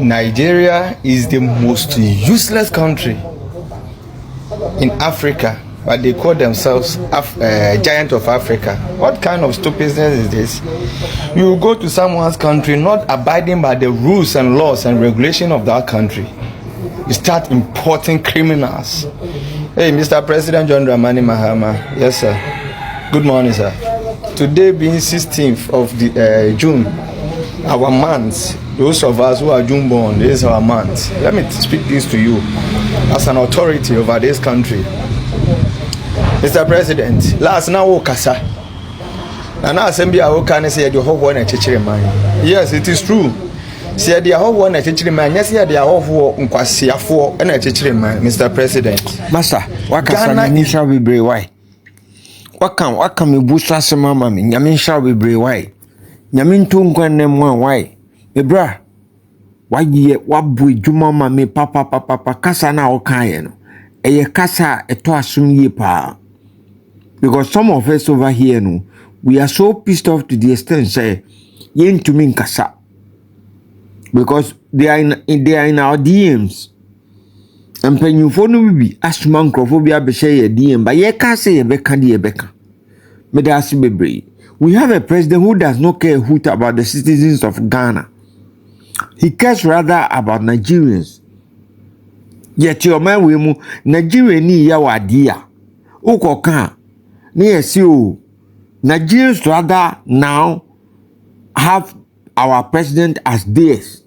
Nigeria is the most useless country in Africa, but they call themselves giant of Africa. What kind of stupidness is this? You go to someone's country not abiding by the rules and laws and regulation of that country. You start importing criminals. Hey, Mr. President John Dramani Mahama. Yes, sir. Good morning, sir. Today being 16th of June, our month, those of us who are June born, this is our month. Let me speak this to you as an authority over this country. Mr. President, last now Kasa. And now assembly can say the whole one. Yes, it is true. Say the whole one man. Yes, they are all and Mr. President. Master, what can shall we bring why? What can we boost us, mamma? Yamin shall we bring why? Yamin tungan them one why? Ebra, why ye what boy Jumama me papa kasa na okayen? Eye kasa eto asum ye pa. Because some of us over here no, we are so pissed off to the extent say yen to me kasa. Because they are in our DMs. And when you follow me, ask Mancrophobia be say a DM, but ye can't say a becca dear becca. We have a president who does not care a hoot about the citizens of Ghana. He cares rather about Nigerians. Yet your man will move Nigeria ni yawa dia. Uko kan ni esiu. Nigerians rather now have our president as theirs.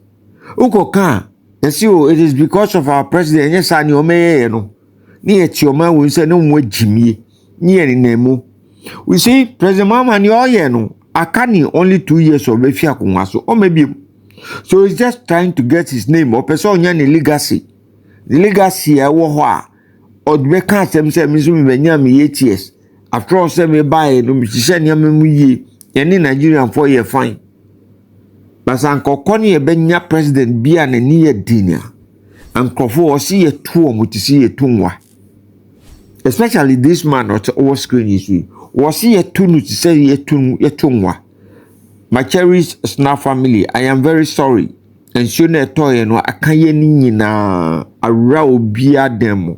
Uko kan esiu, it is because of our president. Yes, I know me no. Ni eti your man will say no more Jimmy. Ni eni nemu. We see President Mama ni oyeno. Akani only 2 years of befia kunwaso. Or maybe so he's just trying to get his name or person any legacy. The legacy I wa or the can't say me 8 years. After all, say me buy no me ye any Nigerian 4 year fine. But Uncle Connie a benya president be an near dinner. And Crawford see a tomb to see a tomb. Especially this man or over screen issue. Was he a tunu to say a tungwa? My cherished Snapp family, I am very sorry. And soon a toy and a kayeni na a raw beer demo.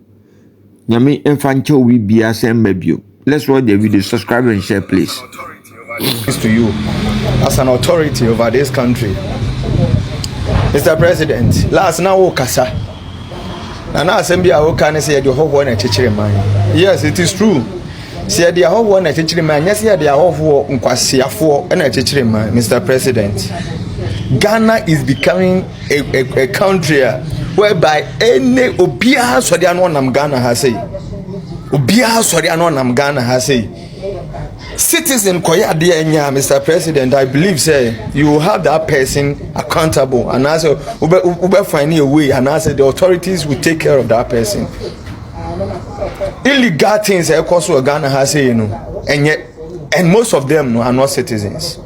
Yami infantil we be a Snapp-View. Let's watch the video, subscribe and share, please. This to you as an authority over this country. Mr. President, last now Kasa. And now assembly can say the whole one. Yes, it is true. Say the whole one. Yes, they are all for Mr. President. Ghana is becoming a country whereby any Obia Sodiano Nam Ghana has say. Obia Sodiano Nam Ghana has say. Citizen Koya Dianya, Mr. President, I believe say you will have that person accountable and also Uber finding a way and also the authorities will take care of that person. Illegal things of course Ghana has say, you know, and most of them are not citizens.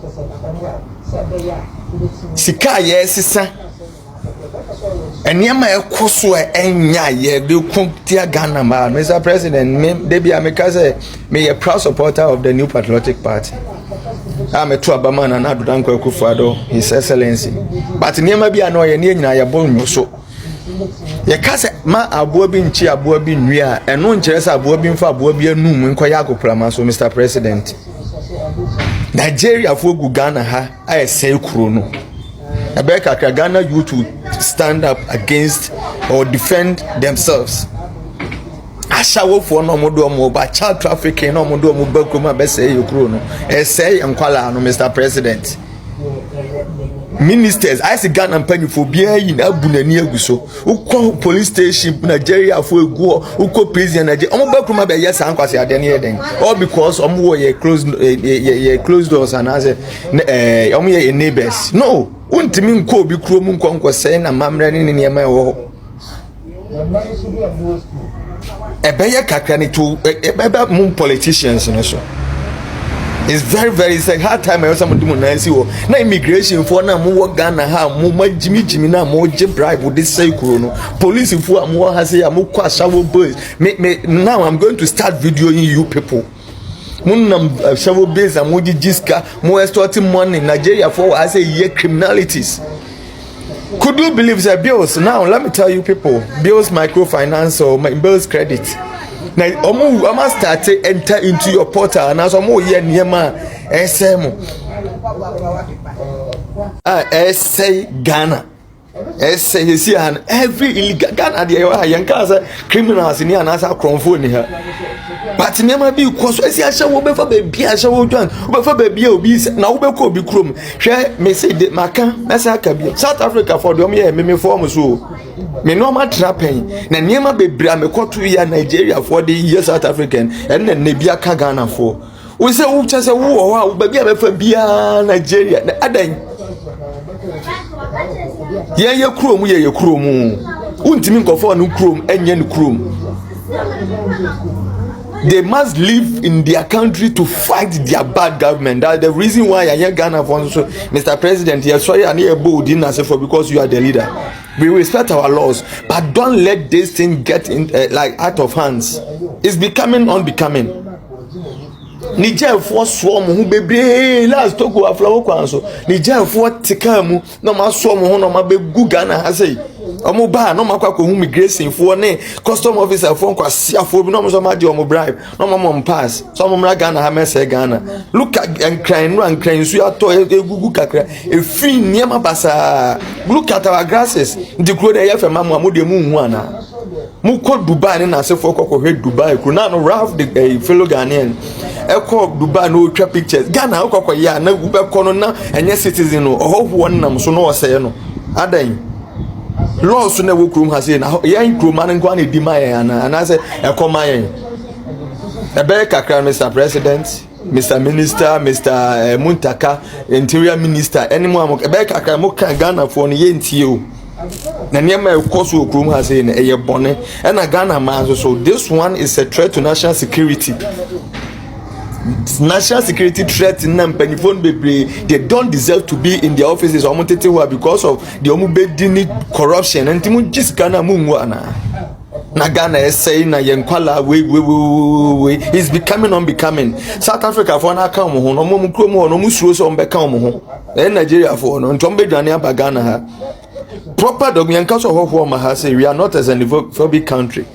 Sika yes sir. And yama ekoso enya ye de kuntia Ghana man. Mr. President, they be say me a proud supporter of the New Patriotic Party. I'm a true Abaman and Adu Danko Akufo-Addo, His Excellency. But nyama bi ano ye nyina ye bon so. Ye kase ma aboa bi nchi aboa bi nwia eno nkyere sa aboa bi mfa aboa bi anum nkoya akoprama so Mr. President. Nigeria for Ghana ha ayese kuro no. Abeka Ghana youth to stand up against or defend themselves. Ashawo for no modo mo ba child trafficking no modo mo bakuma be say yokro no. Say enkwala no Mr. President. Ministers, I see Ghana penny for beer in Abunani Aguso. Uko police station, Nigeria for a go, Uko prison, Nigeria. Bakuma be yes, and quasi at any then. All because ye closed doors and as a neighbors. No. Untimin ko bi kuro mun konko say na mamra ni niema wo ebeye kakra ni to ebeba mun politicians no so. It's very it's like hard time I some do na si wo na immigration for na mu wo Ghana ha mu majimi na mu je bribe this say kuro no police for mu ha say am kwa shawo boys now I'm going to start videoing you people. Munam shawo base amoji jiska mo extorting money Nigeria for I say ye criminalities. Could you believe that bills? Now, let me tell you people, bills microfinance or bills credit. Now, I must start to enter into your portal and as I'm more here near my SM. Say Ghana. Say you see, and every illegal Ghana, the young criminals in here and as a cromphone here. But never be because I see a show over baby, I shall done over baby obese now be crum. Share me say that Macan, Massacre, South Africa for the me form so. Me no ma trapping, na never be bra me caught 2 years Nigeria for the years South African, and then Nebia Ghana for. We say, who just a war, baby, I for Bia Nigeria. Aden. Yeah, your chrome, yeah, your chrome. Untimin go for no chrome, and yen chrome. They must live in their country to fight their bad government. That's the reason why I hear Ghana for so, Mr. President. Yes, sorry, I need a bold in answer for because you are the leader. We respect our laws, but don't let this thing get in like out of hands. It's becoming unbecoming. Niger for swarm who be last to go a flower council. Niger for tikamu no ma swarm no ma be Gugana has say. Omo ba no makwa ko immigration for ne custom officer for kwasia for no so ma de omo bribe no ma pass so omo mra Ghana ha mese Ghana look at and crying no and crying so ato egugu kakra e free niema basa look at our grasses the grow dey fe mamu amode mu hu ana mu ko Dubai na se for ko he Dubai ku na no Ralph the fellow Ghanaian e ko Dubai no twa pictures Ghana ko ya na wu be ko no na enye citizen no oho nam so no ose no adan laws na wo krum ha say na yan krum an nkwa na di mayen and I say e ko mayen e be kakra Mr. President, Mr. Minister, Mr. Muntaka, Interior Minister, anyone e be kakra mo kan Ghana for no yentie o na niema e koso okrum ha say na e bone e na Ghana man so this one is a threat to national security. National security threat in phone bebre they don't deserve to be in their offices or because of the omubedini corruption and timu just Ghana mungu na Ghana is saying na yenkwala we is becoming unbecoming. South Africa for na come ho no mu kromo no mu suro so mbeka ho Nigeria for no ntombe dwane aba Ghana ha proper dog yanka so ho ma ha say we are not a xenophobic country.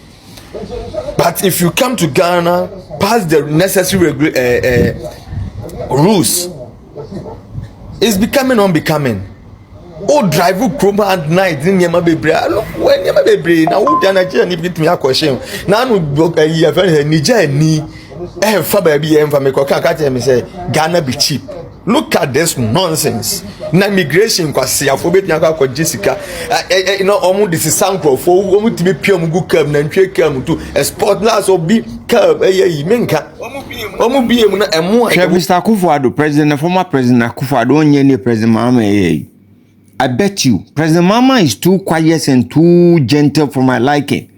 But if you come to Ghana, pass the necessary rules, it's becoming unbecoming. Oh, drive chroma at night in Yamabe. Look, when Yamabe, now who can Nigeria need me a question? Now, Niger ni Fababi and Famiko say Ghana be cheap. Look at this nonsense. Na migration kwasi afobet nyaka kwa Jessica. You know omu this is sankro for omu tibi pia mugu kam na ntwe kam to export na so bi kam yi menka. Omu bi emu na emu. Mr. Akufo-Addo, President, former President Akufo-Addo onye ni President Mahama I bet you President Mahama is too quiet and too gentle for my liking.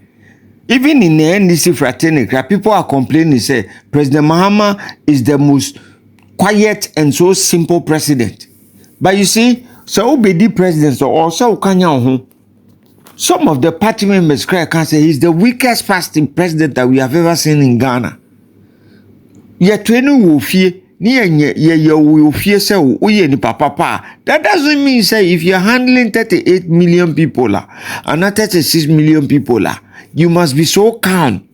Even in the NDC fraternity, people are complaining say President Mahama is the most quiet and so simple president. But you see, so the president or so some of the party members can say he's the weakest fasting president that we have ever seen in Ghana. Yet will fear will fear so that doesn't mean say if you're handling 38 million people and not 36 million people you must be so calm.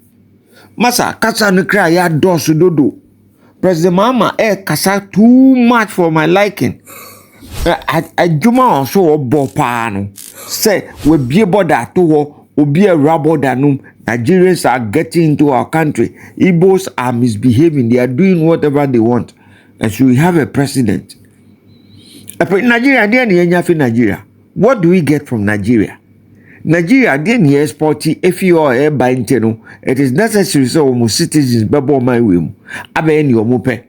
Masa kasa no cry ya dosu dodo. President Mahama kasa too much for my liking. I juma also bopano. Say we be border to be a rubber danum. Nigerians are getting into our country. Igbos are misbehaving. They are doing whatever they want. And so we have a president. Nigeria. What do we get from Nigeria? Nigeria didn't export if you are buying it is necessary so almost citizens bebo my way. Abe any omope.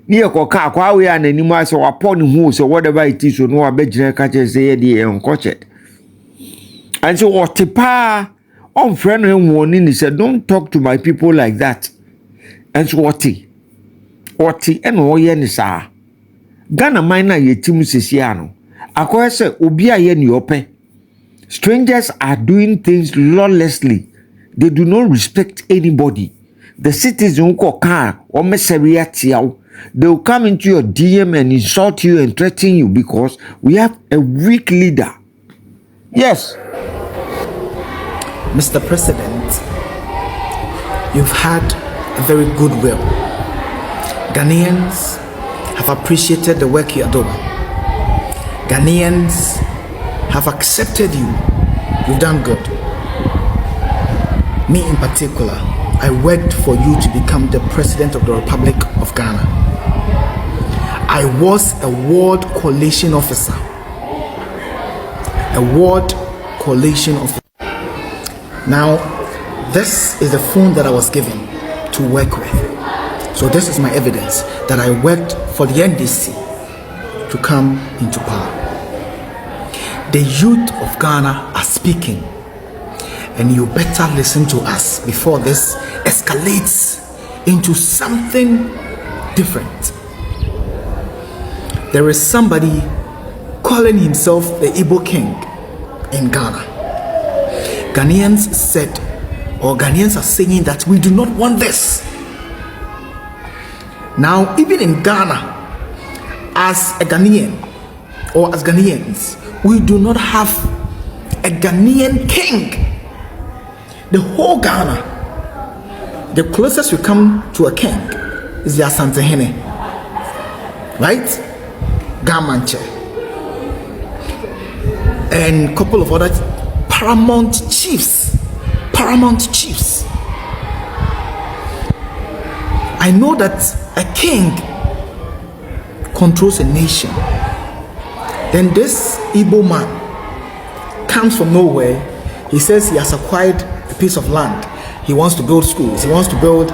Near Koka, we are an animal so upon who so whatever it is, so no abejre catches say the uncoached. And so what tipa on friend and warning he said, don't talk to my people like that. And so what and oyen sa Ghana minor ye timu sisiano. Akoya se ubia yen yope. Strangers are doing things lawlessly. They do not respect anybody. The citizens who car or they will come into your DM and insult you and threaten you because we have a weak leader. Yes. Mr. President, you've had a very good will. Ghanaians have appreciated the work you are doing. Ghanaians have accepted you. You've done good. Me in particular, I worked for you to become the President of the Republic of Ghana. I was a World Coalition Officer. A World Coalition Officer. Now, this is the phone that I was given to work with. So this is my evidence that I worked for the NDC to come into power. The youth of Ghana are speaking, and you better listen to us before this escalates into something different. There is somebody calling himself the Igbo king in Ghana. Ghanaians said, or Ghanaians are saying that we do not want this. Now, even in Ghana, as a Ghanaian, or as Ghanaians, we do not have a Ghanaian king. The whole Ghana, the closest we come to a king is the Asantehene, right? Gamanche, and a couple of other paramount chiefs. I know that a king controls a nation. Then this Igbo man comes from nowhere. He says he has acquired a piece of land. He wants to build schools. He wants to build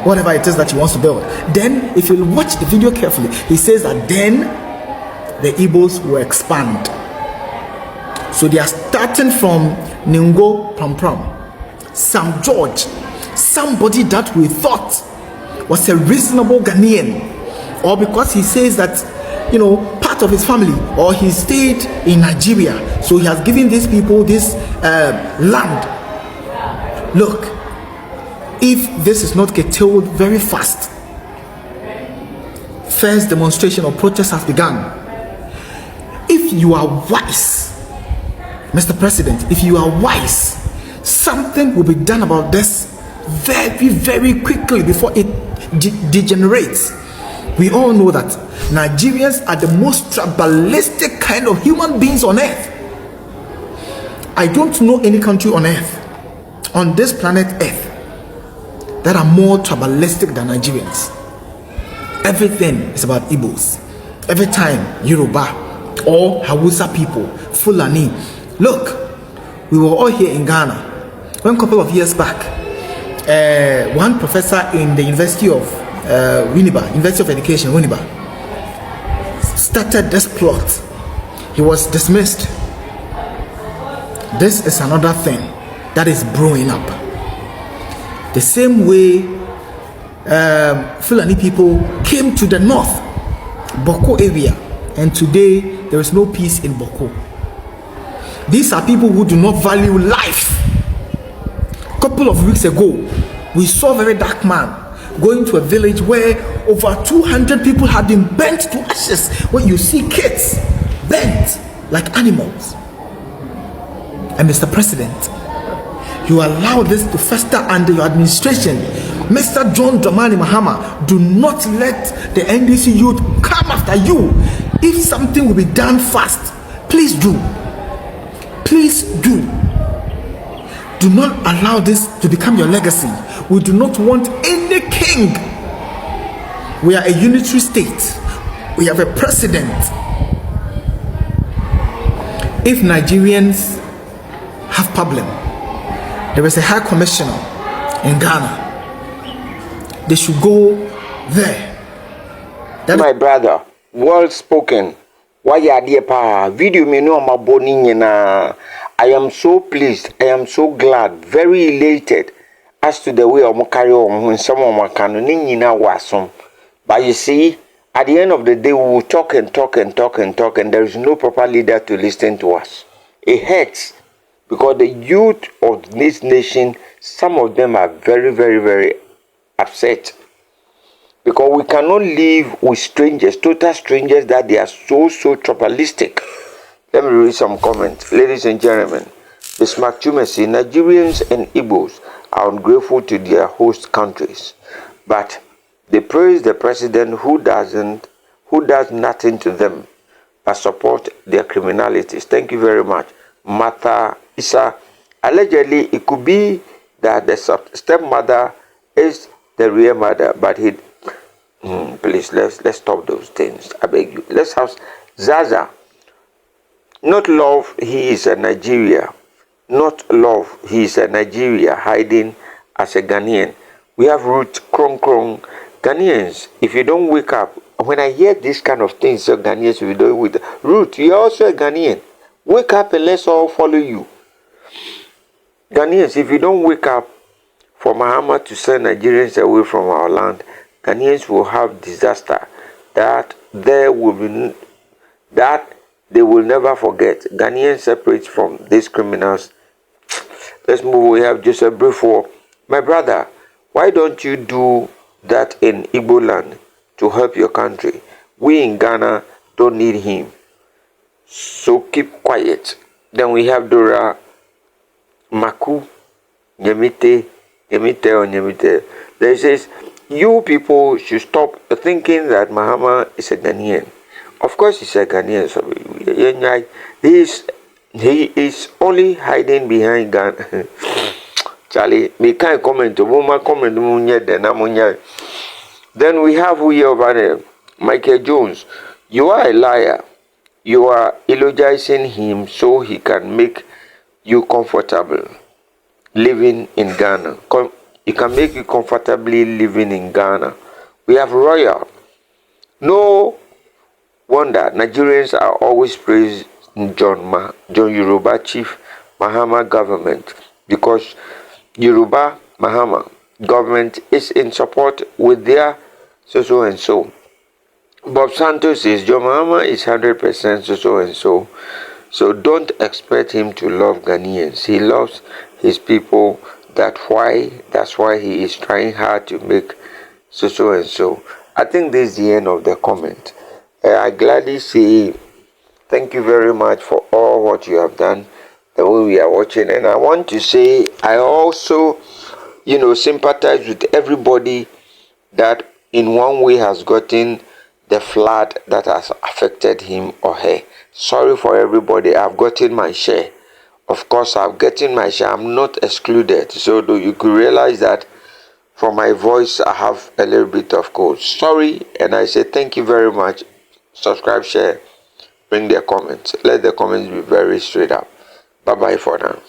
whatever it is that he wants to build. Then, if you watch the video carefully, he says that then the Igbos will expand. So they are starting from Ningo Pram, Sam George, somebody that we thought was a reasonable Ghanaian, or because he says that, part of his family, or he stayed in Nigeria, so he has given these people this land. Look, if this is not curtailed very fast, first demonstration or protest has begun. If you are wise, Mr. President, if you are wise, something will be done about this very, very quickly before it degenerates. We all know that Nigerians are the most tribalistic kind of human beings on earth. I don't know any country on earth, on this planet Earth, that are more tribalistic than Nigerians. Everything is about Igbos. Every time Yoruba or Hausa people, Fulani. Look, we were all here in Ghana one couple of years back. One professor in the University of Winneba, University of Education, Winneba, started this plot. He was dismissed. This is another thing that is brewing up. The same way Fulani people came to the north, Boko area, and today there is no peace in Boko. These are people who do not value life. A couple of weeks ago, we saw a very dark man going to a village where over 200 people had been burnt to ashes. When you see kids burnt like animals. And Mr. President, you allow this to fester under your administration. Mr. John Dramani Mahama, do not let the NDC youth come after you. If something will be done fast, please do. Please do. Do not allow this to become your legacy. We do not want any king. We are a unitary state. We have a president. If Nigerians have problem, there is a high commissioner in Ghana. They should go there. My brother, well spoken. Why you dear pa? Video me no ma boni na. I am so pleased. I am so glad, very elated as to the way I'm carry on when someone can na wasum. But you see, at the end of the day, we will talk and talk and talk and talk, and there is no proper leader to listen to us. It hurts because the youth of this nation, some of them are very, very, very upset. Because we cannot live with strangers, total strangers, that they are so tribalistic. Let me read some comments. Ladies and gentlemen, Bismarck Chumesi, Nigerians and Igbos are ungrateful to their host countries, but they praise the president who does nothing to them but support their criminalities. Thank you very much. Martha Isa, allegedly it could be that the stepmother is the real mother, but he please let's stop those things. I beg you. Let's have Zaza. Not love, he is a Nigeria. Not love, he is a Nigeria hiding as a Ghanaian. We have Ruth Krong Krong. Ghanaians, if you don't wake up, when I hear this kind of things, so Ghanaians, if you don't wake up, Ruth, you're also a Ghanaian. Wake up and let's all follow you. Ghanaians, if you don't wake up for Mahama to send Nigerians away from our land, Ghanaians will have disaster that they will never forget. Ghanaians separate from these criminals. Let's move. We have Joseph Brifo. My brother, why don't you do that in Igbo land to help your country? We in Ghana don't need him. So keep quiet. Then we have Dora Maku Nyemite. There says, you people should stop thinking that Mahama is a Ghanaian. Of course he's a Ghanaian. So he is only hiding behind Ghana. Charlie, me can't comment. Then we have who here over there, Michael Jones. You are a liar. You are eulogizing him so he can make you comfortable living in Ghana. He can make you comfortably living in Ghana. We have Royal. No wonder Nigerians are always praising John Yoruba Chief Mahama government, because Yoruba Mahama government is in support with their so and so. Bob Santos says John Mahama is 100% so and so. So don't expect him to love Ghanaians. He loves his people. That's why he is trying hard to make so and so. I think this is the end of the comment. I gladly say thank you very much for all what you have done, the way we are watching. And I want to say I also, sympathize with everybody that in one way has gotten the flood that has affected him or her. Sorry for everybody. I've gotten my share. Of course, I've gotten my share. I'm not excluded. So you could realize that from my voice, I have a little bit of cold. Sorry, and I say thank you very much. Subscribe, share, bring their comments. Let the comments be very straight up. Bye-bye for now.